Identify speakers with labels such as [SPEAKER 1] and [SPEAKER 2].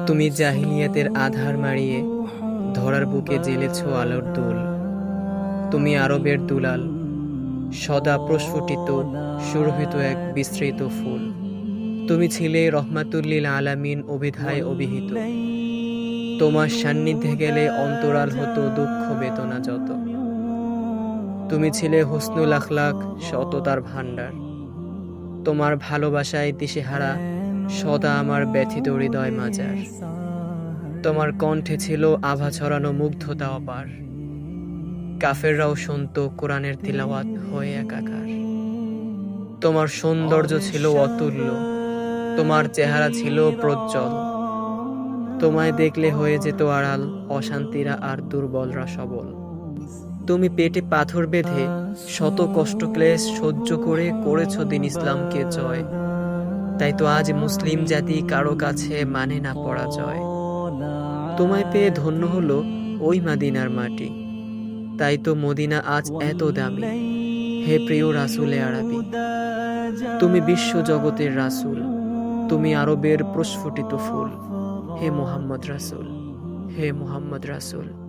[SPEAKER 1] তুমি জাহিলিয়াতের আধার মাড়িয়ে ধরার বুকে জ্বেলেছ আলোর দুল। তুমি আরবের দুলাল, সদা প্রস্ফুটিত সুরভিত এক বিস্তৃত ফুল। তুমি ছিলে রহমাতুল্লিল আলামিন অভিধায় অভিহিত। তোমার সান্নিধ্যে গেলে অন্তরাল হতো দুঃখ বেদনা যত। তুমি ছিলে হুসনুল আখলাক, সততার ভাণ্ডার। তোমার ভালোবাসায় দিশেহারা সদা আমার ব্যথিত হৃদয় মাজার। তোমার কণ্ঠে ছিল আভা ছড়ানো মুগ্ধতা অপার। কাফেররাও শুনত কোরআনের তিলাওয়াত হয়ে একাকার। তোমার সৌন্দর্য ছিল অতুল্য, তোমার চেহারা ছিল প্রজ্জ্বল। তোমায় দেখলে হয়ে যেত আড়াল অশান্তিরা আর দুর্বলরা সবল। তুমি পেটে পাথর বেঁধে শত কষ্ট ক্লেশ সহ্য করে করেছ দিন ইসলামকে জয়। তাই তো আজ মুসলিম জাতি কারো কাছে মানে না পরাজয়। তোমায় পেয়ে ধন্য হলো ওই মাদিনার মাটি। তাই তো মদিনা আজ এত দামি। হে প্রিয় রাসূলে আরবি, তুমি বিশ্ব জগতের রাসূল, তুমি আরবের প্রস্ফুটিত ফুল। হে মুহাম্মদ রাসূল, হে মুহাম্মদ রাসূল।